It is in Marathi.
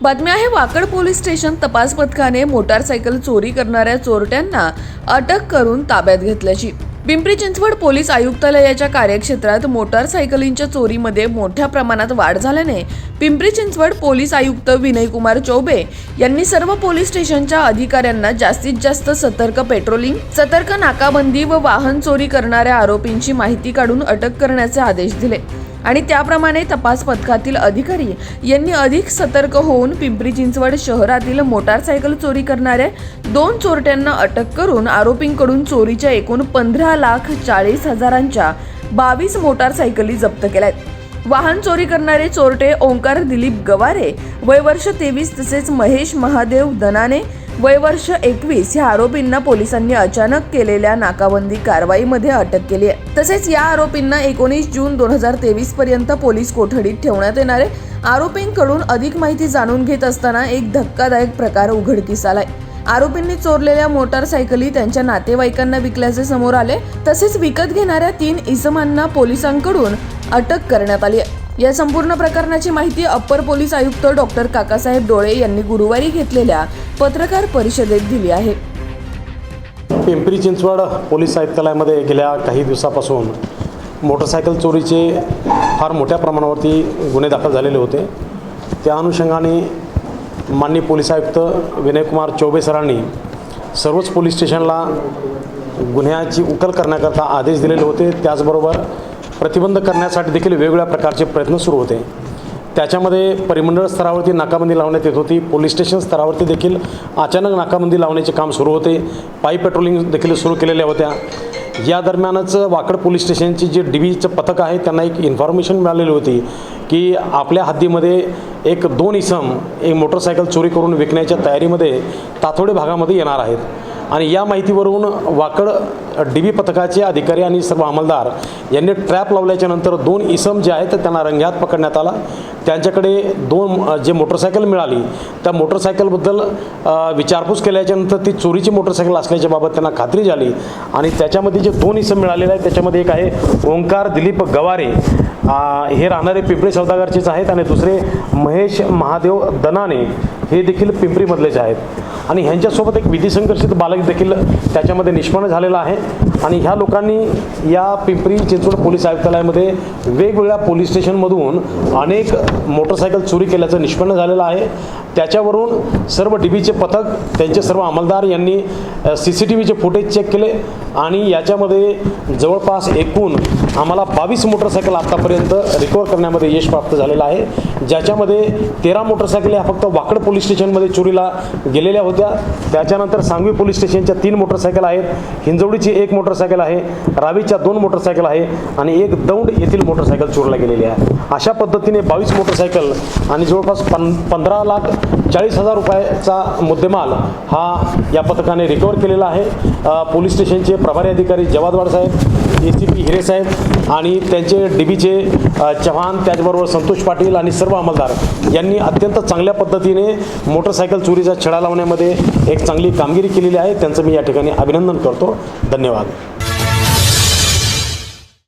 बातमी आहे वाकड पोलीस स्टेशन तपास पथकाने मोटारसायकल चोरी करणाऱ्या चोरट्यांना अटक करून ताब्यात घेतल्याची। पिंपरी चिंचवड पोलीस आयुक्तालयाच्या कार्यक्षेत्रात मोटारसायकलींच्या चोरीमध्ये मोठ्या प्रमाणात वाढ झाल्याने पिंपरी चिंचवड पोलीस आयुक्त विनयकुमार चौबे यांनी सर्व पोलीस स्टेशनच्या अधिकाऱ्यांना जास्तीत जास्त सतर्क पेट्रोलिंग, सतर्क नाकाबंदी व वाहन चोरी करणाऱ्या आरोपींची माहिती काढून अटक करण्याचे आदेश दिले आणि त्याप्रमाणे तपास पथकातील अधिकारी यांनी अधिक सतर्क होऊन पिंपरी चिंचवड शहरातील मोटारसायकल चोरी करणाऱ्या 2 चोरट्यांना अटक करून आरोपींकडून चोरीच्या एकूण 15,40,000च्या 22 मोटारसायकली जप्त केल्यात। वाहन चोरी करणारे चोरटे ओंकार दिलीप गवारे वय वर्ष 23 तसेच महेश महादेव दनाने वय वर्ष 21 या आरोपींना पोलिसांनी अचानक केलेल्या नाकाबंदी कारवाईमध्ये अटक केली आहे। तसेच या आरोपींना 19 जून 2023 पर्यंत पोलीस कोठडीत ठेवण्यात येणार आहे। आरोपींकडून अधिक माहिती जाणून घेत असताना एक धक्कादायक प्रकार उघडकीस आलाय। आरोपींनी चोरलेल्या मोटारसायकली त्यांच्या नातेवाईकांना विकल्याचे समोर आले। तसेच विकत घेणाऱ्या 3 इसमांना पोलिसांकडून अटक करण्यात आली आहे। या संपूर्ण प्रकरणाची माहिती अप्पर पोलीस आयुक्त डॉक्टर काकासाहेब डोळे यांनी गुरुवारी घेतलेल्या पत्रकार परिषदेत दिली आहे। पिंपरी चिंचवड पोलीस आयुक्तालयामध्ये गेल्या काही दिवसापासून मोटरसायकल चोरीचे फार मोठ्या प्रमाणावरती गुन्हे दाखल झालेले होते। त्या अनुषंगाने माननीय पोलीस आयुक्त विनयकुमार चौबे सरांनी सर्वच पोलीस स्टेशनला गुन्ह्याची उकल करण्याकरता आदेश दिलेले होते। त्याचबरोबर प्रतिबंध करण्यासाठी देखील वेगवेगळ्या प्रकारचे प्रयत्न सुरू होते। त्याच्यामध्ये परिमंडळ स्तरावरती नाकाबंदी लावण्यात येत होती। पोलीस स्टेशन स्तरावरती देखील अचानक नाकाबंदी लावण्याचे काम सुरू होते। पायी पेट्रोलिंग देखील सुरू केलेल्या होत्या। या दरम्यानच वाकड पोलीस स्टेशनची जे DBचं पथक आहे त्यांना एक इन्फॉर्मेशन मिळालेली होती की आपल्या हद्दीमध्ये 2 इसम एक मोटरसायकल चोरी करून विकण्याच्या तयारीमध्ये ताथोडे भागामध्ये येणार आहेत आणि या माहितीवरून वाकड DB पथकाचे अधिकारी आणि सर्व अंमलदार यांनी ट्रॅप लावल्याच्या नंतर 2 इसम जे आहेत त्यांना रंगेहात पकडण्यात आला। त्यांच्याकडे 2 जे मोटरसायकल मिळाली त्या मोटरसायकलबद्दल विचारपूस केल्याच्यानंतर ती चोरीची मोटरसायकल असल्याच्या बाबत त्यांना खात्री झाली आणि त्याच्यामध्ये जे 2 इसम मिळालेले आहेत त्याच्यामध्ये एक आहे ओंकार दिलीप गवारे, हे राहणारे पिंपरी सौदागरचेच आहेत आणि दुसरे महेश महादेव दनाने हे देखील पिंपरीमधलेच आहेत आणि ह्यांच्यासोबत एक विधिसंघर्षित बालक देखील त्याच्यामध्ये निष्पन्न झालेला आहे आणि ह्या लोकांनी या पिंपरी चिंचवड पोलीस आयुक्तालयामध्ये वेगवेगळ्या पोलीस स्टेशनमधून अनेक मोटरसायकल चोरी केल्याचं निष्पन्न झालेलं आहे। त्याच्यावरून सर्व DBचे पथक त्यांचे सर्व अंमलदार यांनी CCTVचे फुटेज चेक केले आणि याच्यामध्ये जवळपास एकूण आम्हाला 22 मोटरसायकल आतापर्यंत रिकवर करण्यामध्ये यश प्राप्त झालेलं आहे, ज्याच्यामध्ये 13 मोटरसायकल ह्या फक्त वाकड पोलीस स्टेशनमध्ये चोरीला गेलेल्या होत्या। त्याच्यानंतर सांगवी पोलीस स्टेशनच्या 3 मोटरसायकल आहेत, हिंजवडीची 1 मोटरसायकल आहे, रावीच्या 2 मोटरसायकल आहे आणि 1 दौंड येथील मोटरसायकल चोरीला गेलेली आहे। अशा पद्धतीने 22 मोटरसायकल आणि जवळपास 15,40,000 रुपयाचा मुद्देमाल हा या पथकाने रिकवर केलेला आहे। पोलीस स्टेशनचे प्रभारी अधिकारी जवादवाड साहेब, ACP हिरे साहेब आणि त्यांचे DBचे चव्हाण, त्याचबरोबर संतोष पाटील आणि सर्व अंमलदार यांनी अत्यंत चांगल्या पद्धतीने मोटरसायकल चोरीचा छडा लावण्यामध्ये एक चांगली कामगिरी केलेली आहे। त्यांचं मी या ठिकाणी अभिनंदन करतो। धन्यवाद।